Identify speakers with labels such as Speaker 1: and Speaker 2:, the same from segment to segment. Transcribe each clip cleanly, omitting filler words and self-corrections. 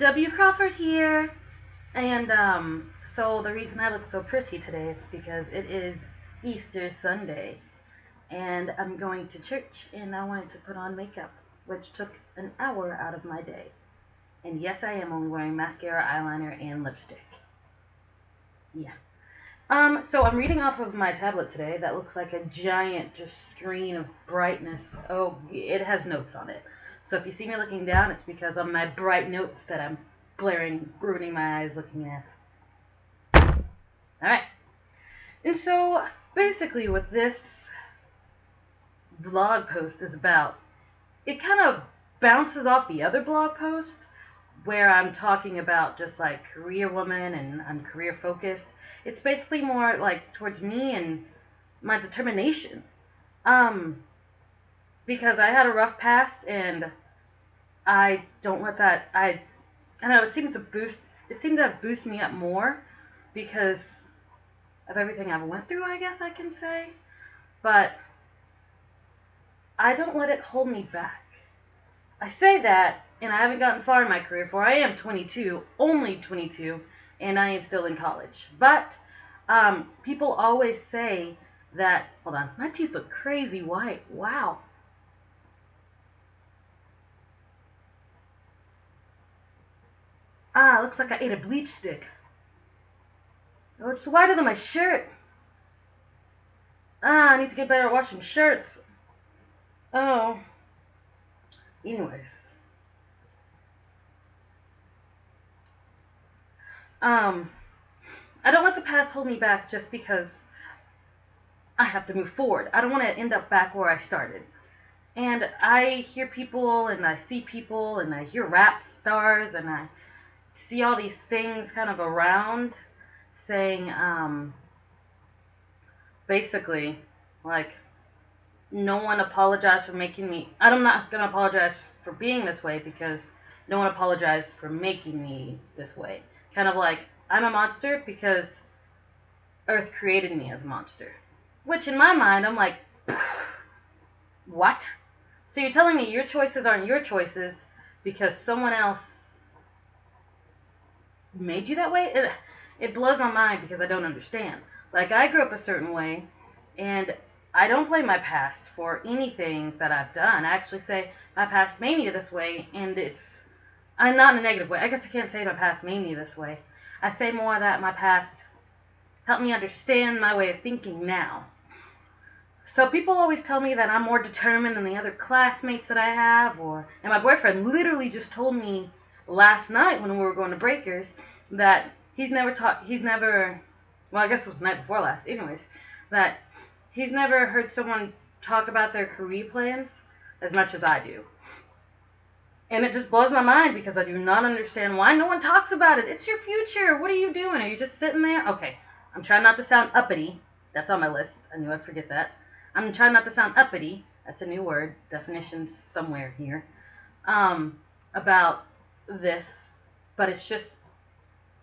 Speaker 1: W. Crawford here, and so the reason I look so pretty today is because it is Easter Sunday, and I'm going to church, and I wanted to put on makeup, which took an hour out of my day. And yes, I am only wearing mascara, eyeliner, and lipstick. Yeah. So I'm reading off of my tablet today that looks like a giant just screen of brightness. Oh, it has notes on it. So if you see me looking down, it's because of my bright notes that I'm ruining my eyes looking at. Alright. And so basically what this vlog post is about, it kind of bounces off the other blog post where I'm talking about just like career woman and career focus. It's basically more like towards me and my determination. Because I had a rough past and I don't let that I don't know, it seemed to have boosted me up more because of everything I've went through, I guess I can say. But I don't let it hold me back. I say that, and I haven't gotten far in my career, for I am 22, only 22, and I am still in college. But people always say that, hold on, my teeth look crazy white. Wow. Looks like I ate a bleach stick. Oh, it's whiter than my shirt. I need to get better at washing shirts. Oh. Anyways. I don't let the past hold me back just because I have to move forward. I don't want to end up back where I started. And I hear people, and I see people, and I hear rap stars, and I see all these things kind of around saying, basically, like, no one apologized for making me. I'm not going to apologize for being this way because no one apologized for making me this way. Kind of like, I'm a monster because Earth created me as a monster. Which, in my mind, I'm like, what? So you're telling me your choices aren't your choices because someone else made you that way? It blows my mind because I don't understand. Like, I grew up a certain way, and I don't blame my past for anything that I've done. I actually say my past made me this way, and I'm not in a negative way. I guess I can't say my past made me this way. I say more that my past helped me understand my way of thinking now. So people always tell me that I'm more determined than the other classmates that I have, and my boyfriend literally just told me last night when we were going to Breakers that well, I guess it was the night before last, anyways, that he's never heard someone talk about their career plans as much as I do. And it just blows my mind because I do not understand why no one talks about it. It's your future. What are you doing? Are you just sitting there? Okay, I'm trying not to sound uppity. That's on my list. I knew I'd forget that. I'm trying not to sound uppity. That's a new word. Definition's somewhere here. About this. But it's just,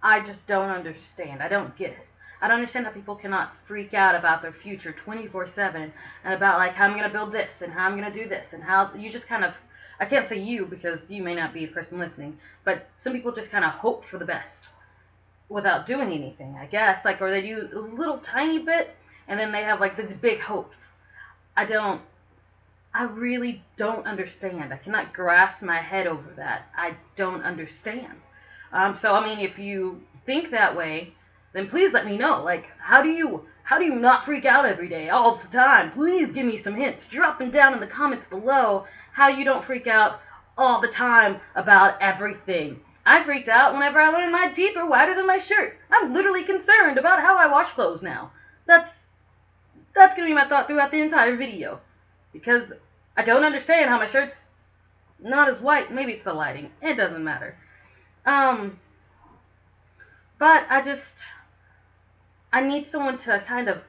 Speaker 1: I just don't understand. I don't get it. I don't understand how people cannot freak out about their future 24/7 and about like how I'm going to build this and how I'm going to do this and how you just kind of, I can't say you because you may not be the person listening, but some people just kind of hope for the best without doing anything, I guess. Like, or they do a little tiny bit and then they have like these big hopes. I really don't understand. I cannot grasp my head over that. I don't understand. So I mean, if you think that way, then please let me know. Like, how do you not freak out every day, all the time? Please give me some hints. Drop them down in the comments below how you don't freak out all the time about everything. I freaked out whenever I learned my teeth were whiter than my shirt. I'm literally concerned about how I wash clothes now. That's gonna be my thought throughout the entire video. Because I don't understand how my shirt's not as white. Maybe it's the lighting. It doesn't matter. But I need someone to kind of,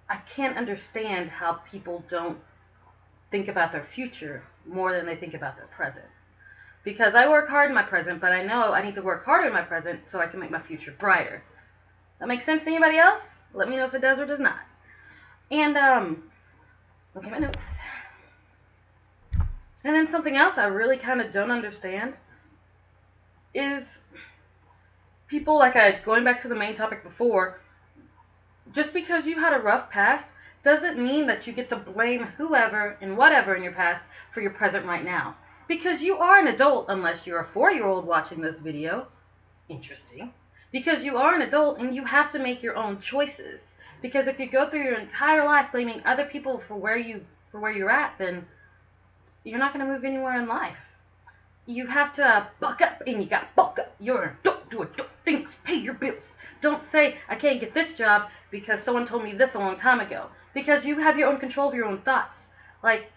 Speaker 1: I can't understand how people don't think about their future more than they think about their present. Because I work hard in my present, but I know I need to work harder in my present so I can make my future brighter. That makes sense to anybody else? Let me know if it does or does not. And, look at my notes. And then something else I really kind of don't understand is people, like going back to the main topic before, just because you had a rough past doesn't mean that you get to blame whoever and whatever in your past for your present right now. Because you are an adult, unless you're a 4-year-old watching this video. Interesting. Because you are an adult and you have to make your own choices. Because if you go through your entire life blaming other people for where you're at, then you're not going to move anywhere in life. You have to buck up, and you got to buck up. You're an adult, do adult things, pay your bills. Don't say, I can't get this job because someone told me this a long time ago. Because you have your own control of your own thoughts. Like,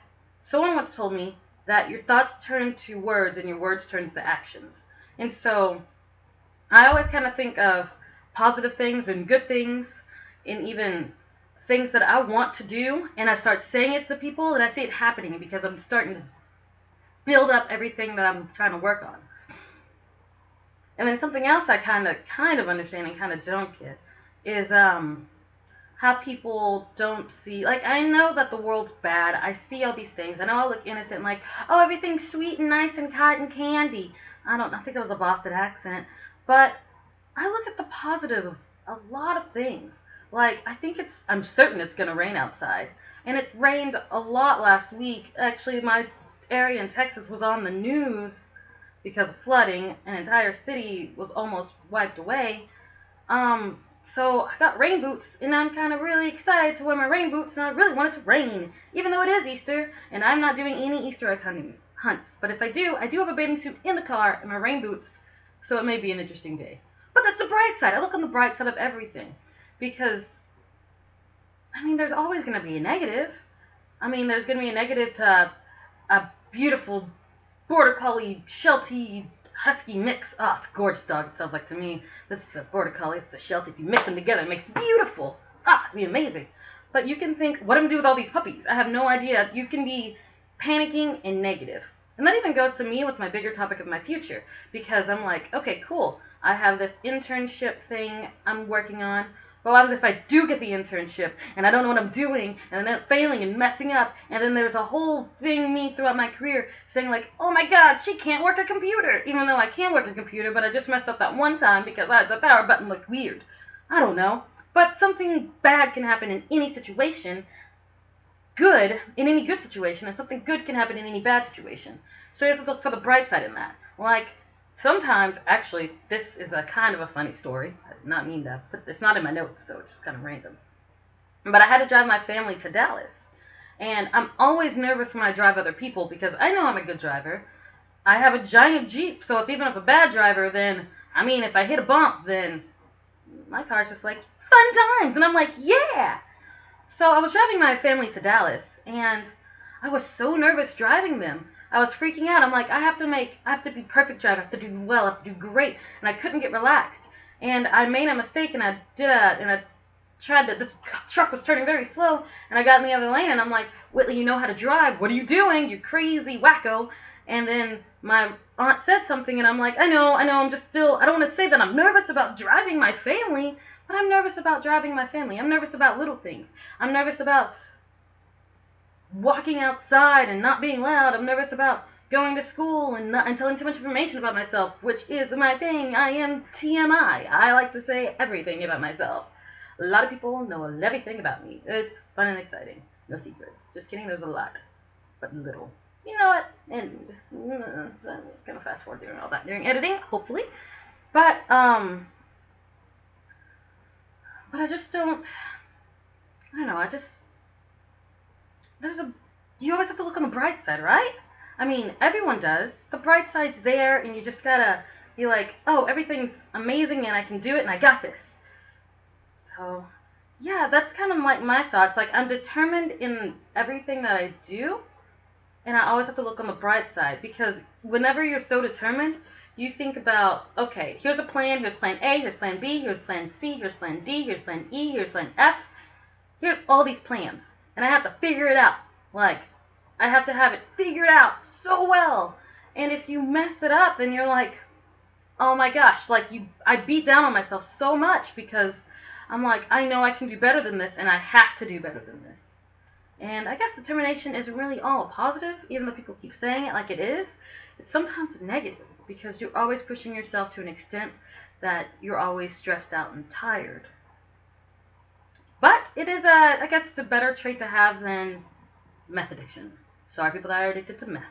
Speaker 1: someone once told me that your thoughts turn to words and your words turn to actions. And so, I always kind of think of positive things and good things, and even things that I want to do, and I start saying it to people, and I see it happening because I'm starting to build up everything that I'm trying to work on. And then something else I kind of understand and kind of don't get is how people don't see, like, I know that the world's bad. I see all these things. I know I look innocent, like, oh, everything's sweet and nice and cotton candy. I think it was a Boston accent. But I look at the positive of a lot of things. Like, I'm certain it's going to rain outside. And it rained a lot last week. Actually, my area in Texas was on the news because of flooding. An entire city was almost wiped away. So I got rain boots, and I'm kind of really excited to wear my rain boots, and I really want it to rain, even though it is Easter, and I'm not doing any Easter egg hunts. But if I do have a bathing suit in the car and my rain boots, so it may be an interesting day. But that's the bright side. I look on the bright side of everything. Because, I mean, there's always going to be a negative. I mean, there's going to be a negative to a beautiful Border Collie, Sheltie, Husky mix. Oh, it's a gorgeous dog, it sounds like to me. This is a Border Collie, it's a Sheltie. If you mix them together, it makes it beautiful. Ah, it'd be amazing. But you can think, what am I going to do with all these puppies? I have no idea. You can be panicking and negative. And that even goes to me with my bigger topic of my future. Because I'm like, okay, cool. I have this internship thing I'm working on. But what happens if I do get the internship and I don't know what I'm doing and then failing and messing up, and then there's a whole thing me throughout my career saying like, oh my god, she can't work a computer, even though I can work a computer, but I just messed up that one time because the power button looked weird. I don't know. But something bad can happen in any situation, good in any good situation, and something good can happen in any bad situation. So you have to look for the bright side in that. Like, sometimes, actually, this is a kind of a funny story. I did not mean to put this, not in my notes, so it's just kind of random. But I had to drive my family to Dallas. And I'm always nervous when I drive other people because I know I'm a good driver. I have a giant Jeep, so even if I'm a bad driver, then, I mean, if I hit a bump, then my car's just like, fun times. And I'm like, yeah! So I was driving my family to Dallas, and I was so nervous driving them. I was freaking out. I'm like, I have to be perfect driver. I have to do well. I have to do great. And I couldn't get relaxed. And I made a mistake, and this truck was turning very slow, and I got in the other lane, and I'm like, Whitley, you know how to drive. What are you doing? You crazy wacko. And then my aunt said something, and I'm like, I know, I'm just still, I don't want to say that I'm nervous about driving my family, but I'm nervous about driving my family. I'm nervous about little things. I'm nervous about walking outside and not being loud. I'm nervous about going to school and telling too much information about myself, which is my thing. I am TMI. I like to say everything about myself. A lot of people know everything about me. It's fun and exciting. No secrets. Just kidding, there's a lot. But little. You know what? And I'm gonna fast forward doing all that during editing, hopefully. But I just don't, I don't know, you always have to look on the bright side, right? I mean, everyone does. The bright side's there, and you just gotta be like, oh, everything's amazing, and I can do it, and I got this. So, yeah, that's kind of like my thoughts. Like, I'm determined in everything that I do, and I always have to look on the bright side, because whenever you're so determined, you think about, okay, here's a plan, here's plan A, here's plan B, here's plan C, here's plan D, here's plan E, here's plan F. Here's all these plans, and I have to figure it out. Like, I have to have it figured out so well. And if you mess it up, then you're like, oh my gosh, like, I beat down on myself so much because I'm like, I know I can do better than this, and I have to do better than this. And I guess determination isn't really all positive, even though people keep saying it like it is. It's sometimes negative. because you're always pushing yourself to an extent that you're always stressed out and tired. But it is I guess it's a better trait to have than meth addiction. Sorry, people that are addicted to meth.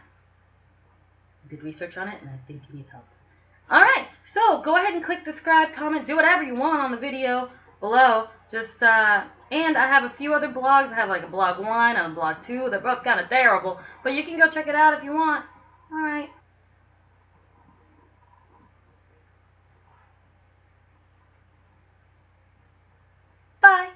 Speaker 1: I did research on it, and I think you need help. Alright, so go ahead and click subscribe, comment, do whatever you want on the video below. Just, and I have a few other blogs. I have like a blog 1 and a blog 2. They're both kind of terrible, but you can go check it out if you want. Alright. Bye.